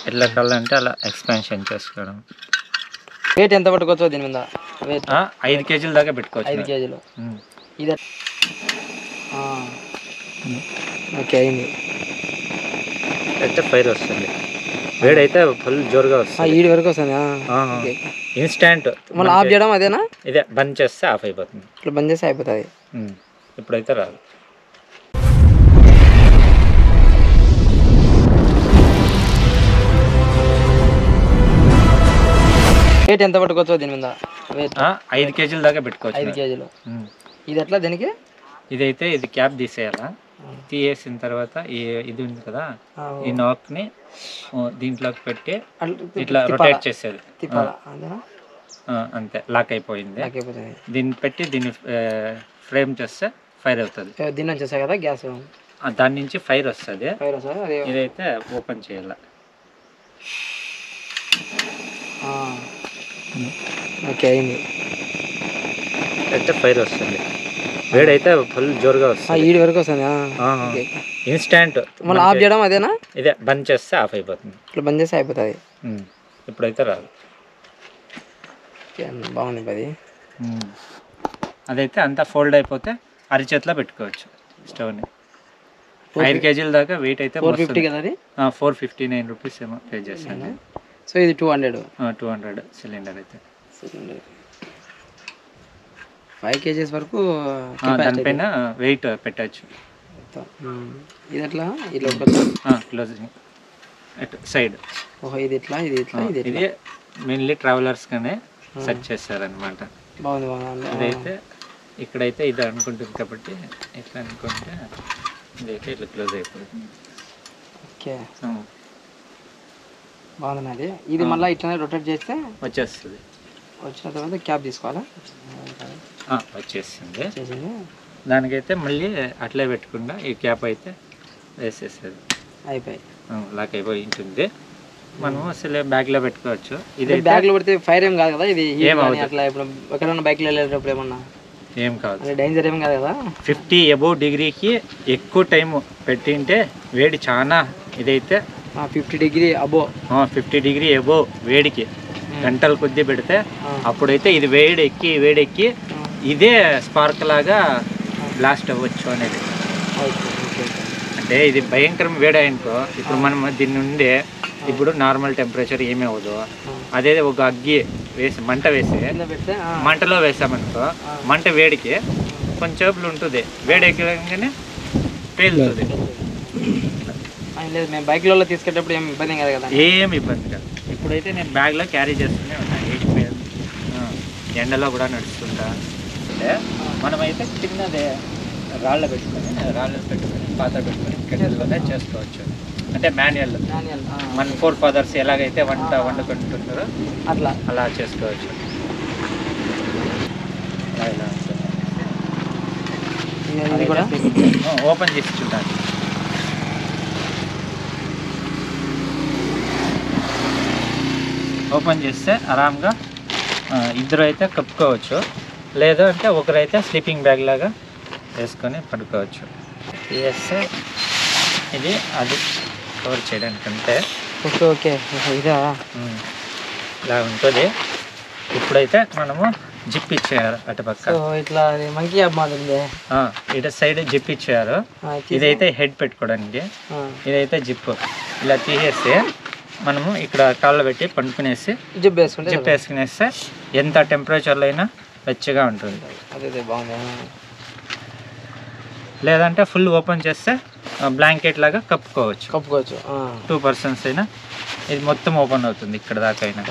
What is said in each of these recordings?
ఎట్లా కావాలంటే అలా ఎక్స్పాన్షన్ చేసుకోవడం. వెయిట్ ఎంత పట్టుకోవచ్చు దీని మీద? వెయిట్ 5 కేజీల దాకా పెట్టుకోవచ్చు. 5 కేజీలు. ఇది ఓకే అయింది. అయితే ఫైర్ వస్తుంది, వేడైతే ఫుల్ జోరుగా వస్తుంది. ఈడి వరకు వస్తుంది ఇన్స్టాంట్. మళ్ళీ ఆఫ్ చేయడం అదేనా? ఇదే బంద్ చేస్తే ఆఫ్ అయిపోతుంది. ఇట్లా బంద్ చేస్తే అయిపోతుంది. ఇప్పుడైతే రాదు. వెయిట్ ఎంత పట్టుకోవచ్చు దీని మీద? వెయిట్ 5 కేజీల దాకా పెట్టుకోవచ్చు. 5 కేజీలు. ఇది ఎట్లా దీనికి? ఇదైతే ఇది క్యాప్ తీసేయాలా, తీసేసిన తర్వాత ఇది ఉంది కదా, ఈ నాక్ని దీంట్లోకి పెట్టి ఇట్లా రొటేట్ చేసేది అంతే. లాక్ అయిపోయింది. దీన్ని పెట్టి దీన్ని ఫ్రేమ్ చేస్తే ఫైర్ అవుతుంది. దీని నుంచి వస్తాయి కదా గ్యాస్, దాని నుంచి ఫైర్ వస్తుంది. ఇదైతే ఓపెన్ చేయాలి. ఓకే అయింది. అయితే ఫైర్ వస్తుంది, వేడైతే ఫుల్ జోరుగా వస్తుంది. ఈడి వరకు వస్తుంది ఇన్స్టాంట్. మళ్ళీ ఆఫ్ చేయడం అదేనా? ఇదే బంద్ చేస్తే ఆఫ్ అయిపోతుంది. ఇట్లా బంద్ చేస్తే అయిపోతుంది. ఇప్పుడైతే రాదు. బాగుంది అది. అదైతే అంతా ఫోల్డ్ అయిపోతే అరిచేతిలో పెట్టుకోవచ్చు స్టవ్ని. 5 కేజీల దాకా వెయిట్ అయితే 450 కదా అది? 459 రూపీస్ ఏమో పే చేస్తాను. సో ఇది 200 సిలిండర్ అయితే. 5 కేజీస్ వరకు దానిపైన వెయిట్ పెట్టచ్చు. ఇది ఎట్లా? Closing side. ఓహో ఇది ఎట్లా? ఇది మెయిన్లీ ట్రావెలర్స్ కానీ సెట్ చేస్తారనమాట. బాగుంది బాగుంది. ఇదైతే ఇక్కడైతే ఇది అనుకుంటుంది కాబట్టి ఇట్లా అనుకుంటే ఇదైతే ఇట్లా క్లోజ్ అయిపోతుంది. ఓకే బాగుంది అది. ఇది మళ్ళీ ఇట్లా రొటేట్ చేస్తే వచ్చేస్తుంది. వచ్చిన తర్వాత క్యాప్ తీసుకోవాలా? వచ్చేసింది. దానికైతే మళ్ళీ అట్లే పెట్టకుండా ఈ క్యాప్ అయితే వేసేస్తుంది. అయిపోయి లాక్ అయిపోయి ఉంటుంది. మనము అసలు బ్యాగ్లో పెట్టుకోవచ్చు. ఇది బ్యాగ్లో పెడితే ఫైర్ ఏం కాదు కదా? ఇది అట్లా ఇప్పుడు ఎక్కడన్నా బైక్లో వెళ్ళేటప్పుడు ఏమన్నా ఏం కాదు, డేంజర్ ఏం కాదు కదా? 50 అబోవ్ డిగ్రీకి ఎక్కువ టైం పెట్టింటే వేడి చాలా. ఇదైతే 50 డిగ్రీ అబోవ్ 50 డిగ్రీ అబోవ్ వేడికి గంటల కొద్దీ పెడితే అప్పుడైతే ఇది వేడెక్కి ఇదే స్పార్క్ లాగా బ్లాస్ట్ అవ్వచ్చు అనేది. అంటే ఇది భయంకరం వేడి అనుకో. ఇప్పుడు మనం దీని నుండి ఇప్పుడు నార్మల్ టెంపరేచర్ ఏమీ అవ్వదు. అదే ఒక అగ్గి వేసి మంటలో వేసామనుకో, మంట వేడికి కొంచెంసేపు ఉంటుంది, వేడి ఎక్కగానే పేలుతుంది. మేము బైక్లలో తీసుకెళ్ళేటప్పుడు ఏం ఇబ్బంది కాదు కదా? ఏం ఇబ్బంది కాదు. ఇప్పుడైతే నేను బ్యాగ్లో క్యారీ చేస్తూనే ఉన్నాను. ఎండలో కూడా నడుస్తుంటా. అంటే మనమైతే చిన్నదే రాళ్ళు పెట్టుకొని పాత్ర పెట్టుకొని కెటిల్లోనే చేసుకోవచ్చు. అంటే మాన్యువల్ మన ఫోర్ ఫాదర్స్ ఎలాగైతే వండుకుంటున్నారో అలా చేసుకోవచ్చు. ఓపెన్ చేసి చూడాలి. ఓపెన్ చేస్తే ఆరామ్గా ఇద్దరు అయితే కప్పుకోవచ్చు, లేదు అంటే ఒకరైతే స్లీపింగ్ బ్యాగ్ లాగా వేసుకొని పడుకోవచ్చు. వేస్తే ఇది అది కవర్ చేయడానికి అంతే. ఓకే ఇదా ఇలా ఉంటుంది. ఇప్పుడైతే మనము జిప్ ఇచ్చేయాలి అటుపక్క. ఇట్లా మంకీ యాప్ మాదిరి ఇటు సైడ్ జిప్ ఇచ్చేయారు. ఇదైతే హెడ్ పెట్టుకోవడానికి, ఇదైతే జిప్. ఇలా తీసేస్తే మనము ఇక్కడ కాళ్ళు పెట్టి పండుకునేసి జిప్ వేసుకునేస్తే ఎంత టెంపరేచర్లో అయినా వెచ్చగా ఉంటుంది. లేదంటే ఫుల్ ఓపెన్ చేస్తే బ్లాంకెట్ లాగా కప్పుకోవచ్చు. 2 పర్సన్స్ అయినా ఇది మొత్తం ఓపెన్ అవుతుంది ఇక్కడ దాకా అయినా.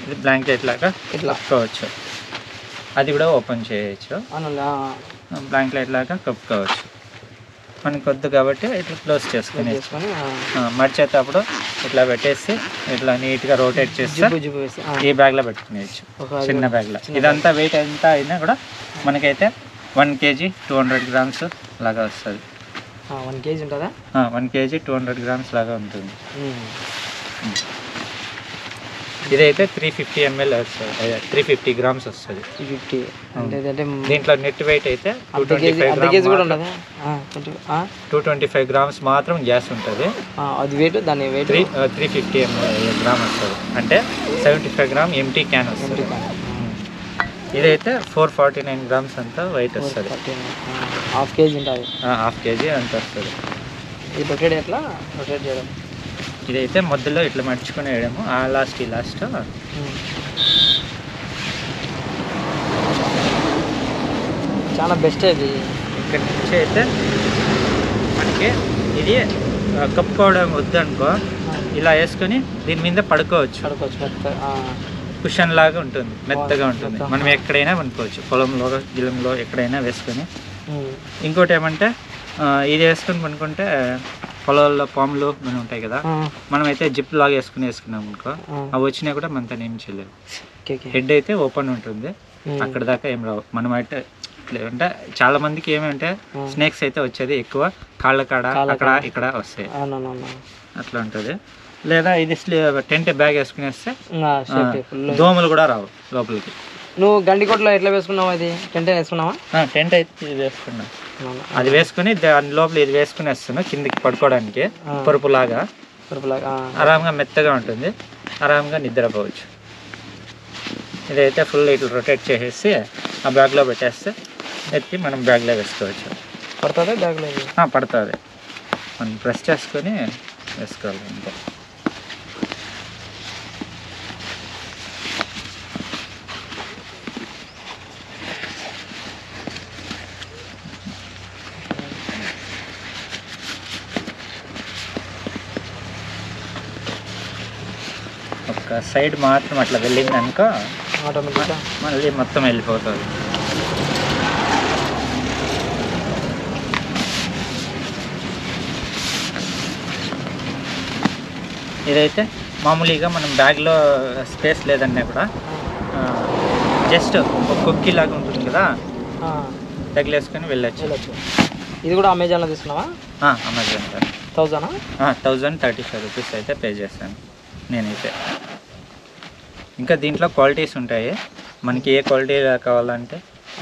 ఇది బ్లాంకెట్ లాగా కప్పుకోవచ్చు. అది కూడా ఓపెన్ చేయొచ్చు. బ్లాంకెట్ లాగా కప్పుకోవచ్చు. మనకి వద్దు కాబట్టి ఇట్లా క్లోజ్ చేసుకుని మడిచేటప్పుడు ఇట్లా పెట్టేసి ఇట్లా నీట్గా రొటేట్ చేస్తే ఈ బ్యాగ్లో పెట్టుకునేయచ్చు, చిన్న బ్యాగ్లో. ఇదంతా వెయిట్ ఎంత అయినా కూడా మనకైతే 1 kg 200 grams లాగా వస్తుంది. 1 kg ఉంటుందా? 1 kg 200 grams లాగా ఉంటుంది. ఇదైతే 350 ml వస్తుంది, 350 grams వస్తుంది. 50 అంటే దీంట్లో నెట్ వెయిట్ అయితే 225 grams మాత్రం గ్యాస్ ఉంటుంది. అది వెయిట్ దాని వెయిట్ 350 గ్రామ్ వస్తుంది, అంటే 75 గ్రామ్ ఎంటీ క్యాన్ వస్తుంది. ఇదైతే 449 grams అంతా వెయిట్ వస్తుంది. హాఫ్ కేజీ ఉంటుంది. హాఫ్ కేజీ అంత వస్తుంది. ఇది రొటేట్ ఎట్లా రొటేట్ చేయడం? ఇదైతే మధ్యలో ఇట్లా మర్చుకుని వేయడము, ఆ లాస్ట్ ఈ లాస్ట్. చాలా బెస్ట్ ఇది. ఇక్కడ నుంచి అయితే మనకి ఇది కప్పుకోవడం వద్దనుకో, ఇలా వేసుకొని దీని మీద పడుకోవచ్చు. కుషన్ లాగా ఉంటుంది, మెత్తగా ఉంటుంది. మనం ఎక్కడైనా పనుకోవచ్చు, పొలంలో గిలంలో ఎక్కడైనా వేసుకొని. ఇంకోటి ఏమంటే ఇది వేసుకొని పనుకుంటే పొలాల్లో పాములు మనం ఉంటాయి కదా, మనమైతే జిప్ లాగా వేసుకున్నాం అనుకో, అవి వచ్చినా కూడా మనతో ఏం చేయలేవు. హెడ్ అయితే ఓపెన్ ఉంటుంది, అక్కడ దాకా ఏం రావు. మనం అయితే అంటే చాలా మందికి ఏమంటే స్నేక్స్ అయితే వచ్చేది ఎక్కువ కాళ్ళ కాడ అక్కడ ఇక్కడ వస్తాయి, అట్లా ఉంటుంది. లేదా ఇది టెంట్ బ్యాగ్ వేసుకునేస్తే దోమలు కూడా రావు లోపలికి. నువ్వు గండికోటలో ఎట్లా వేసుకున్నావు? అది టెంట్ వేసుకున్నావా? టెంట్ అయితే ఇది వేసుకున్నా, అది వేసుకుని దాని లోపల ఇది వేసుకుని వేస్తాను కిందికి పడుకోవడానికి. పరుపులాగా ఆరాంగా మెత్తగా ఉంటుంది, ఆరాంగా నిద్రపోవచ్చు. ఇదైతే ఫుల్ ఇట్లా రొటేట్ చేసేసి ఆ బ్యాగ్లో పెట్టేస్తే ఎత్తి మనం బ్యాగ్లో వేసుకోవచ్చు. పడుతుంది బ్యాగ్లో? పడుతుంది, మనం ప్రెస్ చేసుకొని వేసుకోవాలి అంతే. ఒక సైడ్ మాత్రం అట్లా వెళ్ళింది అనుకో ఆటోమేటిక్గా మళ్ళీ మొత్తం వెళ్ళిపోతుంది. ఇదైతే మామూలుగా మనం బ్యాగ్లో స్పేస్ లేదన్నా కూడా జస్ట్ ఒక కుక్కీ లాగా ఉంటుంది కదా, తగిలేసుకొని వెళ్ళొచ్చు. ఇది కూడా అమెజాన్లో తీసుకున్నావా? అమెజాన్ 1035 రూపీస్ అయితే పే చేశాను నేనైతే. ఇంకా దీంట్లో క్వాలిటీస్ ఉంటాయి, మనకి ఏ క్వాలిటీ కావాలంటే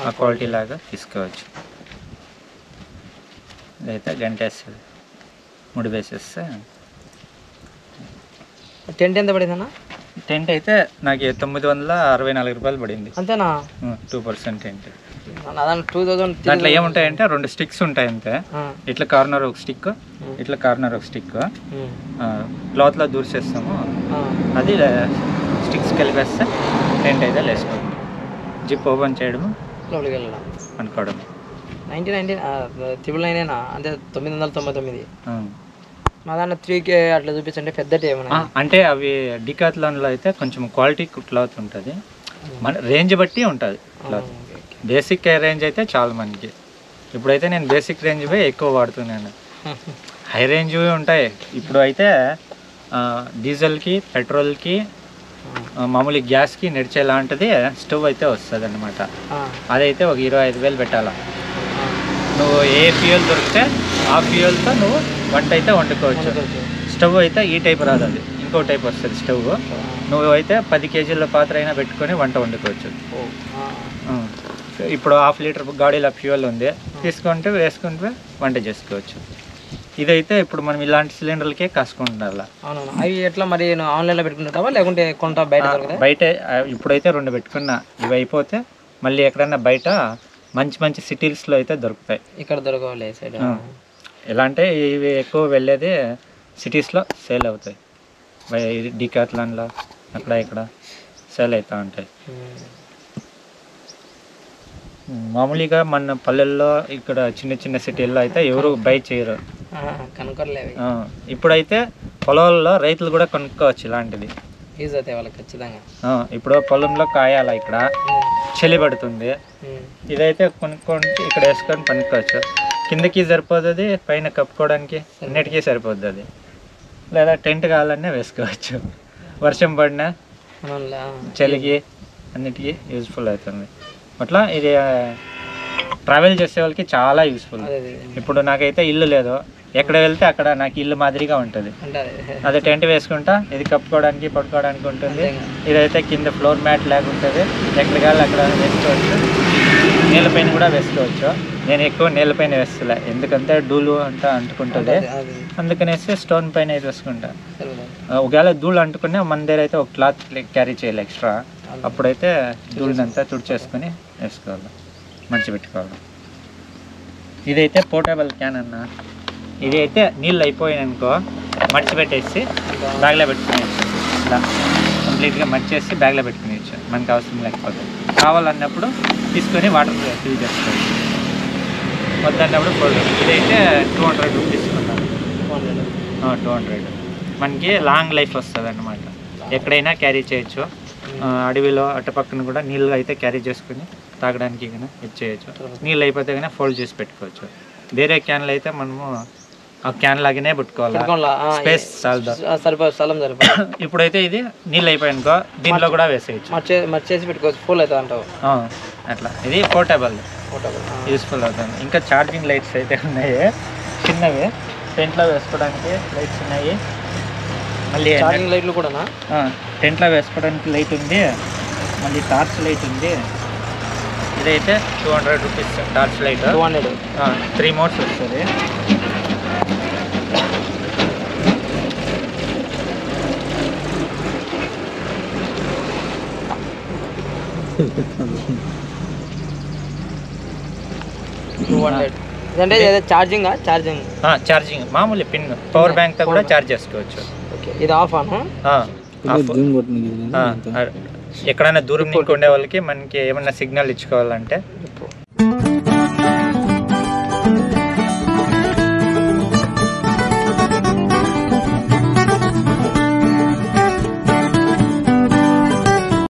ఆ క్వాలిటీ లాగా తీసుకోవచ్చు. ఇదైతే గంట వేస్తుంది, ముడి వేసేస్తే. టెంట్ ఎంత పడింది అన్న? టెంట్ అయితే నాకు 964 రూపాయలు పడింది. అంతేనా? 2% టెంట్. 2000. దాంట్లో ఏముంటాయంటే 2 స్టిక్స్ ఉంటాయి అంతే. ఇట్లా కార్నర్ ఒక స్టిక్, ఇట్లా కార్నర్ ఒక స్టిక్ క్లాత్లో దూర్చేస్తాము, అది స్టిక్స్ కలిపేస్తే టెంట్ అయితే లేసుకోవడం, జిప్ ఓపెన్ చేయడము, లోపలికి వెళ్ళడం, అనుకోవడం. 999 అంటే 999. మా దాంట్లో 3K అట్లా చూపించండి, పెద్ద ఏమన్నా అంటే అవి డికాథ్లాన్లో అయితే కొంచెం క్వాలిటీ క్లాత్ ఉంటుంది, మన రేంజ్ బట్టి ఉంటుంది క్లాత్. బేసిక్ రేంజ్ అయితే చాలా మనకి. ఇప్పుడైతే నేను బేసిక్ రేంజ్ ఎక్కువ వాడుతున్నాను, హై రేంజ్ ఉంటాయి. ఇప్పుడు అయితే డీజిల్కి పెట్రోల్కి మామూలు గ్యాస్కి నడిచేలాంటిది స్టవ్ అయితే వస్తుంది అన్నమాట. అదైతే ఒక 25,000 పెట్టాలా. నువ్వు ఏ ఫ్యూయల్ దొరికితే ఆ ఫ్యూయల్తో నువ్వు వంట అయితే వండుకోవచ్చు. స్టవ్ అయితే ఈ టైప్ రాదు, అది ఇంకో టైప్ వస్తుంది స్టవ్. నువ్వు అయితే 10 kgల పాత్ర అయినా పెట్టుకొని వంట వండుకోవచ్చు. ఇప్పుడు 1/2 లీటర్ గాడీల ఫ్యూయల్ ఉంది, తీసుకుంటే వేసుకుంటే వంట చేసుకోవచ్చు. ఇదైతే ఇప్పుడు మనం ఇలాంటి సిలిండర్లకే కాసుకుంటారు. అవి ఎట్లా మరి ఆన్లైన్లో పెట్టుకుంటావా లేకుంటే కొంట బయట? ఇప్పుడైతే 2 పెట్టుకున్నా, ఇవి అయిపోతే మళ్ళీ ఎక్కడన్నా బయట మంచి మంచి సిటీస్లో అయితే దొరుకుతాయి. ఇక్కడ దొరకవాలి సైడ్. ఎలా అంటే ఇవి ఎక్కువ వెళ్ళేది సిటీస్లో సేల్ అవుతాయి, డికాథ్లాన్లో అక్కడ ఇక్కడ సేల్ అవుతూ ఉంటాయి. మామూలుగా మన పల్లెల్లో ఇక్కడ చిన్న చిన్న సిటీల్లో అయితే ఎవరు బై చేయరు, కనుక్కోలేవు. ఇప్పుడైతే పొలాల్లో రైతులు కూడా కొనుక్కోవచ్చు ఇలాంటిది, యూజ్ అవుతాయి వాళ్ళకి ఖచ్చితంగా. ఇప్పుడు పొలంలో కాయాల, ఇక్కడ చలి పడుతుంది, ఇదైతే కొనుక్కొని ఇక్కడ వేసుకొని పనుకోవచ్చు. కిందకి సరిపోతుంది, పైన కప్పుకోవడానికి అన్నిటికీ సరిపోద్ది అది. లేదా టెంట్ కావాలన్నా వేసుకోవచ్చు, వర్షం పడినా చలికి అన్నిటికీ యూజ్ఫుల్ అవుతుంది. అట్లా ఇది ట్రావెల్ చేసే వాళ్ళకి చాలా యూస్ఫుల్. ఇప్పుడు నాకైతే ఇల్లు లేదు, ఎక్కడ వెళ్తే అక్కడ నాకు ఇల్లు మాదిరిగా ఉంటుంది. అదే టెంట్ వేసుకుంటా, ఇది కప్పుకోవడానికి పడుకోవడానికి ఉంటుంది. ఇదైతే కింద ఫ్లోర్ మ్యాట్ లాగా ఉంటుంది, ఎక్కడికి అక్కడ వేసుకోవచ్చు. నీళ్ళపైన కూడా వేసుకోవచ్చు. నేను ఎక్కువ నీళ్ళపైన వేస్తలే, ఎందుకంటే ధూళి అంతా అంటుకుంటుంది, అందుకనేసి స్టోన్ పైన వేసుకుంటా. ఒకవేళ ధూళి అంటుకునే మన దగ్గర అయితే ఒక క్లాత్ క్యారీ చేయాలి ఎక్స్ట్రా, అప్పుడైతే ధూళినంతా తుడిచేసుకొని వేసుకోవాలి, మంచి పెట్టుకోవాలి. ఇదైతే పోర్టబుల్ క్యాన్ అన్న. ఇది అయితే నీళ్ళు అయిపోయాయనుకో మడిచి పెట్టేసి బ్యాగ్లో పెట్టుకునేచ్చు. ఇలా కంప్లీట్గా మడిచేసి బ్యాగ్లో పెట్టుకునేచ్చు, మనకు అవసరం లేకపోతే. కావాలన్నప్పుడు తీసుకొని వాటర్ ఫిల్ చేసుకోవచ్చు, వద్దన్నప్పుడు ఫోల్డ్. ఇదైతే 200 రూపీస్ ఉన్నాను. 200 మనకి లాంగ్ లైఫ్ వస్తుంది అన్నమాట. ఎక్కడైనా క్యారీ చేయొచ్చు. అడవిలో అటుపక్కన కూడా నీళ్ళు అయితే క్యారీ చేసుకుని తాగడానికి కానీ ఇచ్చేయచ్చు. నీళ్ళు అయిపోతే కానీ ఫోల్డ్ చేసి పెట్టుకోవచ్చు. వేరే క్యాన్లు అయితే మనము ఆ క్యాన్ లాగానే పెట్టుకోవాలి, స్పేస్ సరిపోదు. ఇప్పుడైతే ఇది నీళ్ళు అయిపోయానుకో దీంట్లో కూడా వేసేయచ్చు, మర్చేసి పెట్టుకోవచ్చు, ఫుల్ అవుతుంది అంటావు. అట్లా ఇది పోర్టబుల్ యూస్ఫుల్ అవుతుంది. ఇంకా ఛార్జింగ్ లైట్స్ అయితే ఉన్నాయి, చిన్నవి టెంట్లో వేసుకోవడానికి లైట్స్ ఉన్నాయి. మళ్ళీ ఛార్జింగ్ లైట్లు కూడా టెంట్లో వేసుకోవడానికి లైట్ ఉంది, మళ్ళీ టార్చ్ లైట్ ఉంది. ఇదైతే 200 రూపీస్ టార్చ్ లైట్. 3 మోడ్స్ వస్తుంది. ఛార్జింగ్ మామూలు పిన్, పవర్ బ్యాంక్ తో కూడా ఛార్జ్ చేసుకోవచ్చు. ఇది ఆఫ్ ఎక్కడైనా దూరం నుంచి ఉండే వాళ్ళకి మనకి ఏమన్నా సిగ్నల్ ఇచ్చుకోవాలంటే